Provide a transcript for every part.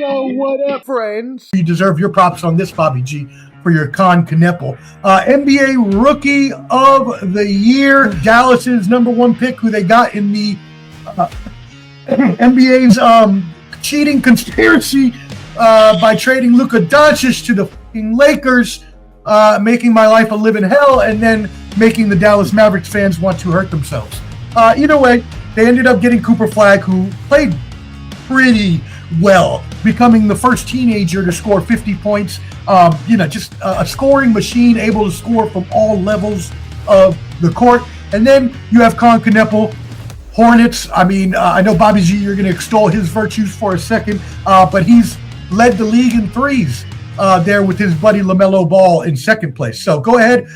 Yo, what up, friends? You deserve your props on this, Bobby G, for your Kon Knueppel. NBA Rookie of the Year, Dallas's #1 pick, who they got in the NBA's cheating conspiracy by trading Luka Doncic to the fucking Lakers, making my life a living hell, and then making the Dallas Mavericks fans want to hurt themselves. Either way, they ended up getting Cooper Flagg, who played pretty well, becoming the first teenager to score 50 points. Just a scoring machine, able to score from all levels of the court. And then you have Kon Knueppel, Hornets. I know, Bobby G, you're going to extol his virtues for a second, but he's led the league in threes there with his buddy LaMelo Ball in second place. So go ahead,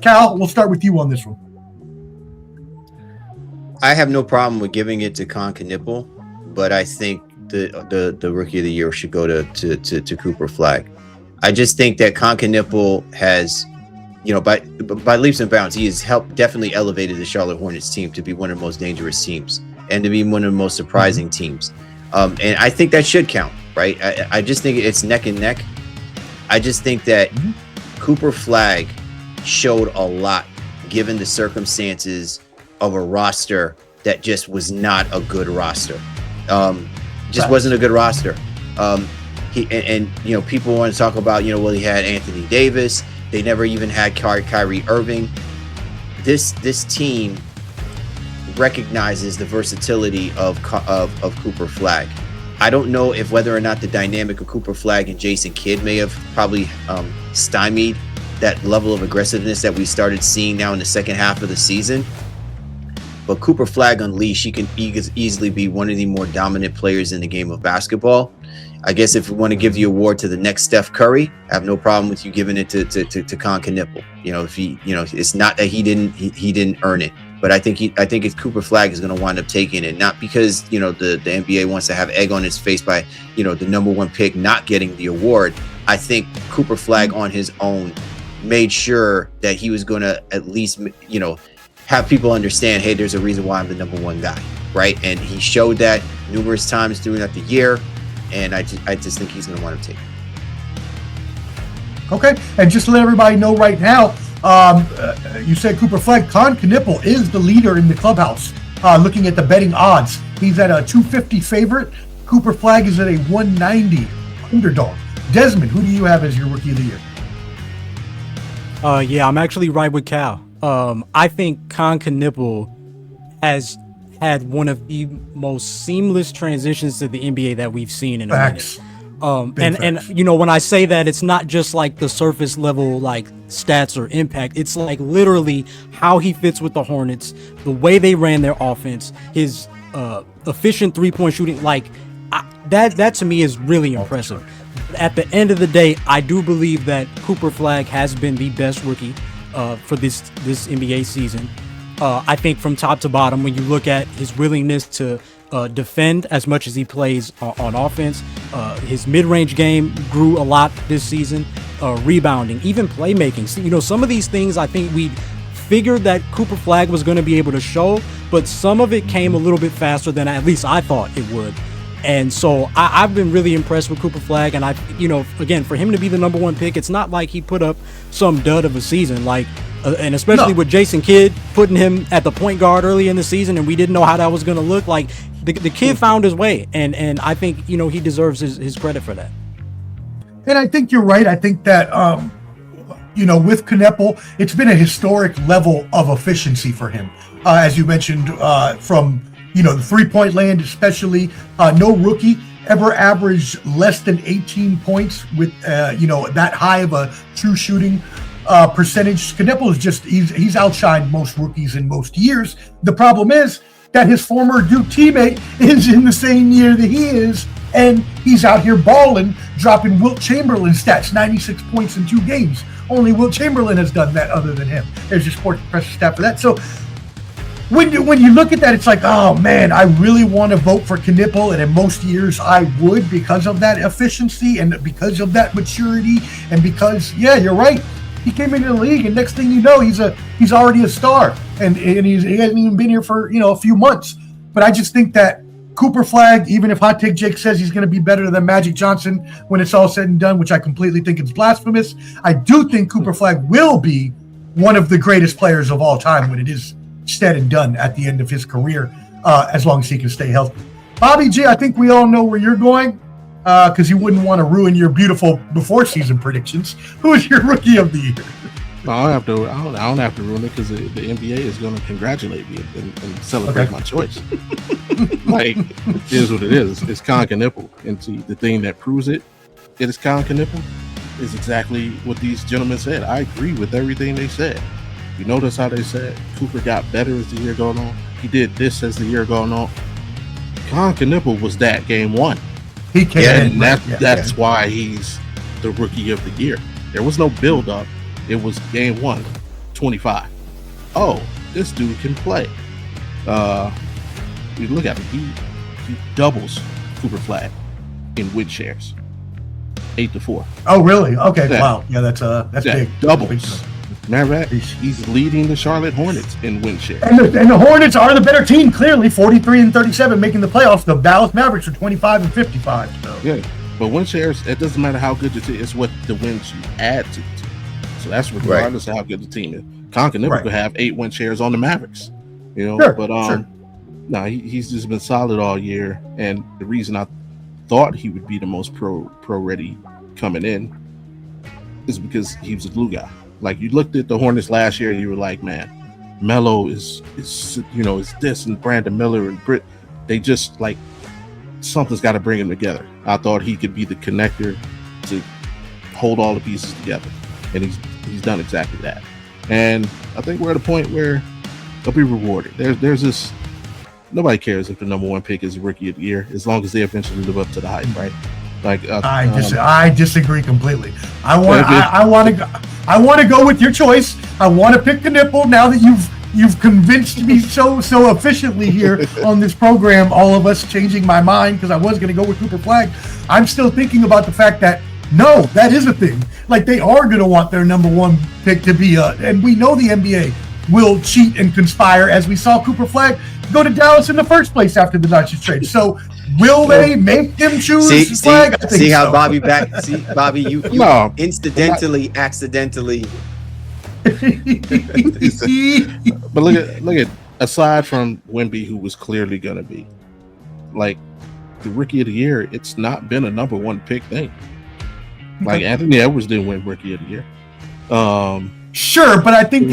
Cal, we'll start with you on this one. I have no problem with giving it to Kon Knueppel, but I think the Rookie of the Year should go to Cooper Flagg. I just think that Kon Knueppel has, by leaps and bounds, he has definitely elevated the Charlotte Hornets team to be one of the most dangerous teams and to be one of the most surprising teams. And I think that should count, right? I just think it's neck and neck. I just think that Cooper Flagg showed a lot given the circumstances of a roster that just was not a good roster. Wasn't a good roster. People want to talk about, he had Anthony Davis. They never even had Kyrie Irving. This team recognizes the versatility of Cooper Flagg. I don't know if whether or not the dynamic of Cooper Flagg and Jason Kidd may have probably stymied that level of aggressiveness that we started seeing now in the second half of the season. But Cooper Flagg unleashed, he can easily be one of the more dominant players in the game of basketball. I guess if we want to give the award to the next Steph Curry, I have no problem with you giving it to Kon Knueppel. It's not that he didn't earn it, but I think it's Cooper Flagg is going to wind up taking it, not because the NBA wants to have egg on his face by the #1 pick not getting the award. I think Cooper Flagg on his own made sure that he was going to at least have people understand, hey, there's a reason why I'm the #1 guy, right? And he showed that numerous times throughout the year, and I just think he's going to want to take it. Okay, and just to let everybody know right now, you said Cooper Flagg. Kon Knueppel is the leader in the clubhouse. Looking at the betting odds, he's at a 250 favorite. Cooper Flagg is at a 190 underdog. Desmond, who do you have as your Rookie of the Year? I'm actually right with Cal. I think Kon Knueppel has had one of the most seamless transitions to the NBA that we've seen in a minute. And when I say that, it's not just like the surface level like stats or impact. It's like literally how he fits with the Hornets, the way they ran their offense, his efficient 3-point shooting. That to me is really impressive. At the end of the day, I do believe that Cooper Flagg has been the best rookie for this NBA season. I think from top to bottom, when you look at his willingness to defend as much as he plays on offense, his mid-range game grew a lot this season, rebounding, even playmaking. So, some of these things I think we figured that Cooper Flagg was going to be able to show, but some of it came a little bit faster than at least I thought it would. And so I've been really impressed with Cooper Flagg. And again, for him to be the #1 pick, it's not like he put up some dud of a season. And especially with Jason Kidd putting him at the point guard early in the season, and we didn't know how that was going to look. Like the kid found his way, and I think he deserves his credit for that. And I think you're right. I think that with Knueppel, it's been a historic level of efficiency for him, as you mentioned, from the 3-point land, especially. No rookie ever averaged less than 18 points with that high of a true shooting percentage. Knueppel is he's outshined most rookies in most years. The problem is that his former Duke teammate is in the same year that he is, and he's out here balling, dropping Wilt Chamberlain stats, 96 points in 2 games. Only Wilt Chamberlain has done that other than him. There's your Sports Press stat for that. So when you look at that, it's like, oh man, I really want to vote for Knueppel, and in most years I would, because of that efficiency and because of that maturity, and because, yeah, you're right, he came into the league, and next thing you know, he's already a star, and he hasn't even been here for a few months. But I just think that Cooper Flagg, even if Hot Take Jake says he's going to be better than Magic Johnson when it's all said and done, which I completely think is blasphemous, I do think Cooper Flagg will be one of the greatest players of all time when it is said and done at the end of his career, as long as he can stay healthy. Bobby G, I think we all know where you're going, because you wouldn't want to ruin your beautiful before season predictions. Who is your rookie of the year? No, I don't have to ruin it because the NBA is going to congratulate me and celebrate my choice. Like, it is what it is. It's Kon Knueppel. And see, the thing that proves it is Kon Knueppel is exactly what these gentlemen said. I agree with everything they said. You notice how they said Cooper got better as the year going on. He did this as the year going on. Kon Knueppel was that game one. He came and that's why he's the rookie of the year. There was no build up. It was game one, 25. Oh, this dude can play. You look at him. He doubles Cooper Flagg in win shares, 8-4. Oh, really? Okay. Yeah. Wow. Yeah, that's big. Doubles. Remember that? He's leading the Charlotte Hornets in win share. And the Hornets are the better team, clearly, 43-37, making the playoffs. The Dallas Mavericks are 25-55. So. Yeah, but win shares, it doesn't matter how good your team is, it's what the wins you add to the team. So that's regardless of how good the team is. Kon Knueppel could have 8 win shares on the Mavericks, No, he's just been solid all year. And the reason I thought he would be the most pro ready coming in is because he was a glue guy. Like, you looked at the Hornets last year, and you were like, man, Melo is this, and Brandon Miller and Britt. They just, like, something's got to bring them together. I thought he could be the connector to hold all the pieces together, and he's done exactly that. And I think we're at a point where they'll be rewarded. There's this. Nobody cares if the number one pick is rookie of the year, as long as they eventually live up to the hype, right? Like, I disagree completely. I want to go with your choice. I want to pick Knueppel now that you've convinced me so efficiently here on this program. All of us changing my mind because I was going to go with Cooper Flagg. I'm still thinking about the fact that no, that is a thing. Like, they are going to want their number one pick to be and we know the NBA will cheat and conspire, as we saw Cooper Flagg go to Dallas in the first place after the Dodgers trade. So will they make him choose Flagg? See how Bobby Bobby, you accidentally. But look at aside from Wemby, who was clearly gonna be like the rookie of the year, it's not been a number one pick thing. Like, Anthony Edwards didn't win rookie of the year. Sure, but I think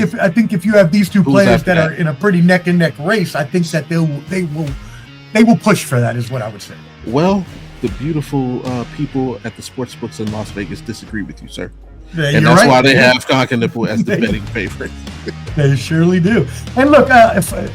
if you have these two players that are in a pretty neck and neck race, I think that they will push for that, is what I would say. Well, the beautiful people at the sports books in Las Vegas disagree with you, sir. And that's why they have Kon Knueppel as the betting favorite. They surely do. And look,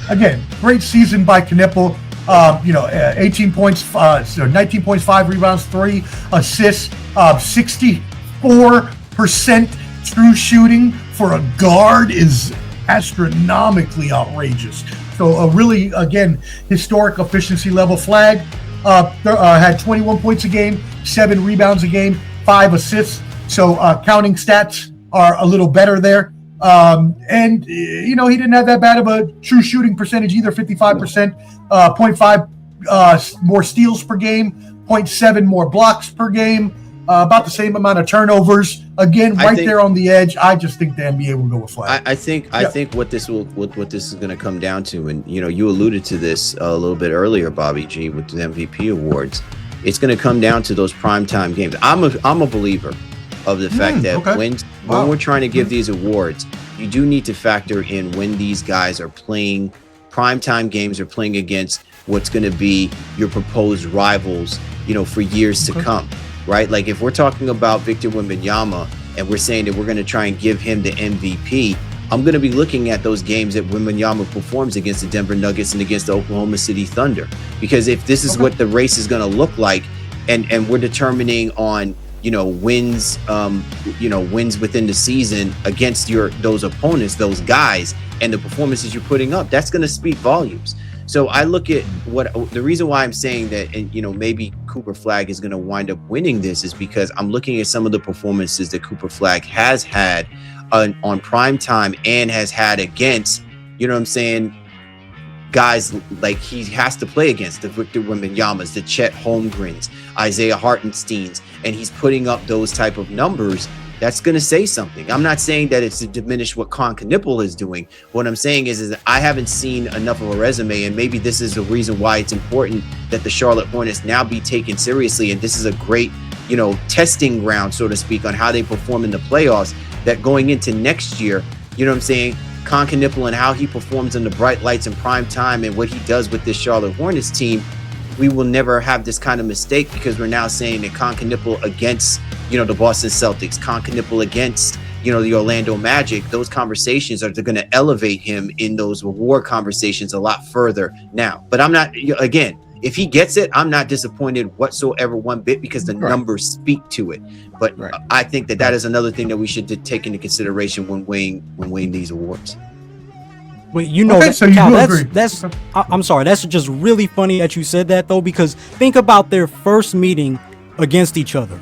again, great season by Knueppel. 18 points, 19 points, 5 rebounds, 3 assists, 64% true shooting for a guard is astronomically outrageous. So a really, again, historic efficiency level. Flagg had 21 points a game, 7 rebounds a game, 5 assists. So counting stats are a little better there. And he didn't have that bad of a true shooting percentage either, 55%, 0.5 more steals per game, 0.7 more blocks per game, about the same amount of turnovers. Again, there on the edge. I just think the NBA will go with Flagg. I think what this is going to come down to, and you alluded to this a little bit earlier, Bobby G, with the MVP awards. It's going to come down to those primetime games. I'm a believer of the fact that when we're trying to give these awards, you do need to factor in when these guys are playing primetime games or playing against what's going to be your proposed rivals, for years to come, right? Like, if we're talking about Victor Wembanyama and we're saying that we're going to try and give him the MVP, I'm going to be looking at those games that Wembanyama performs against the Denver Nuggets and against the Oklahoma City Thunder. Because if this is what the race is going to look like, and we're determining on wins within the season against those opponents, those guys, and the performances you're putting up, that's going to speak volumes. So I look at the reason why I'm saying that, and maybe Cooper Flagg is going to wind up winning this, is because I'm looking at some of the performances that Cooper Flagg has had on prime time and has had against, guys like he has to play against, the Victor Wembanyama's, the Chet Holmgrens, Isaiah Hartensteins, and he's putting up those type of numbers, that's going to say something. I'm not saying that it's to diminish what Kon Knueppel is doing. What I'm saying is that I haven't seen enough of a resume, and maybe this is the reason why it's important that the Charlotte Hornets now be taken seriously, and this is a great, you know, testing ground, so to speak, on how they perform in the playoffs, that going into next year, you know what I'm saying, Kon Knueppel and how he performs in the bright lights in prime time and what he does with this Charlotte Hornets team, we will never have this kind of mistake, because we're now saying that Kon Knueppel against, you know, the Boston Celtics, Kon Knueppel against, you know, the Orlando Magic, those conversations are going to elevate him in those award conversations a lot further now. But I'm not, again, if he gets it, I'm not disappointed whatsoever one bit, because the numbers speak to it. But I think that is another thing that we should take into consideration when weighing these awards. Well, you know, okay, so you Cal, agree. I'm sorry, that's just really funny that you said that, though, because think about their first meeting against each other.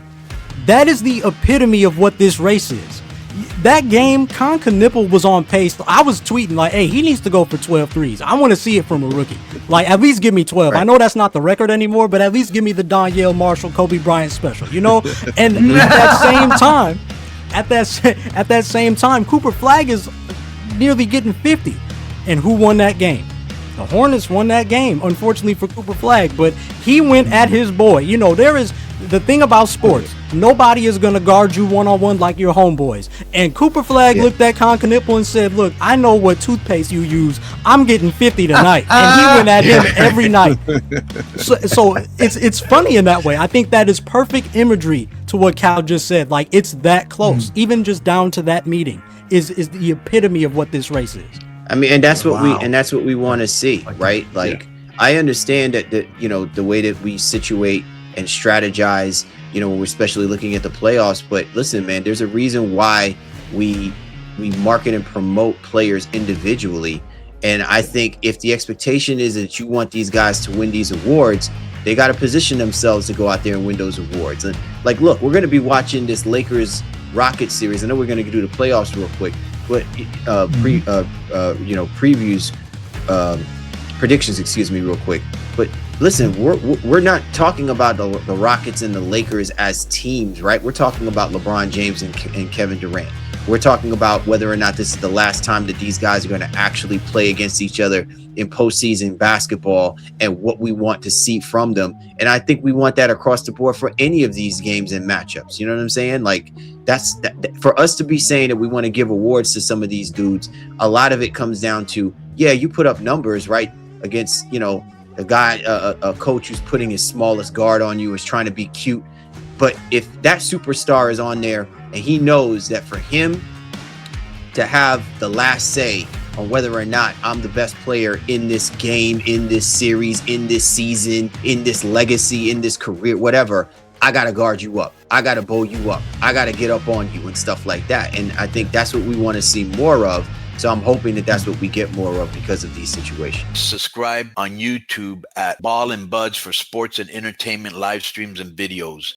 That is the epitome of what this race is. That game, Kon Knueppel was on pace. I was tweeting like, hey, he needs to go for 12 threes. I want to see it from a rookie. Like, at least give me 12. I know that's not the record anymore, but at least give me the Donyell Marshall, Kobe Bryant special, you know? And at that same time, Cooper Flagg is nearly getting 50. And who won that game? The Hornets won that game, unfortunately for Cooper Flagg, but he went at his boy. You know, there is the thing about sports. Nobody is going to guard you one-on-one like your homeboys. And Cooper Flagg looked at Kon Knueppel and said, look, I know what toothpaste you use. I'm getting 50 tonight. And he went at him every night. So it's funny in that way. I think that is perfect imagery to what Cal just said. Like, it's that close. Even just down to that meeting is the epitome of what this race is. I mean, and that's what we want to see, right? Like, I understand that you know, the way that we situate and strategize, you know, when we're especially looking at the playoffs. But listen, man, there's a reason why we market and promote players individually. And I think if the expectation is that you want these guys to win these awards, they got to position themselves to go out there and win those awards. And like, look, we're going to be watching this Lakers Rockets series. I know we're going to do the playoffs real quick, but previews, predictions, excuse me, real quick. But listen, we're not talking about the Rockets and the Lakers as teams, right? We're talking about LeBron James and Kevin Durant. We're talking about whether or not this is the last time that these guys are going to actually play against each other in postseason basketball, and what we want to see from them. And I think we want that across the board for any of these games and matchups. You know what I'm saying? Like, that's for us to be saying that we want to give awards to some of these dudes. A lot of it comes down to, yeah, you put up numbers, right, against, you know, a guy, a coach who's putting his smallest guard on you, is trying to be cute. But if that superstar is on there and he knows that for him to have the last say on whether or not I'm the best player in this game, in this series, in this season, in this legacy, in this career, whatever, I got to guard you up. I got to bow you up. I got to get up on you and stuff like that. And I think that's what we want to see more of. So I'm hoping that that's what we get more of because of these situations. Subscribe on YouTube at Ball and Buds for sports and entertainment live streams and videos.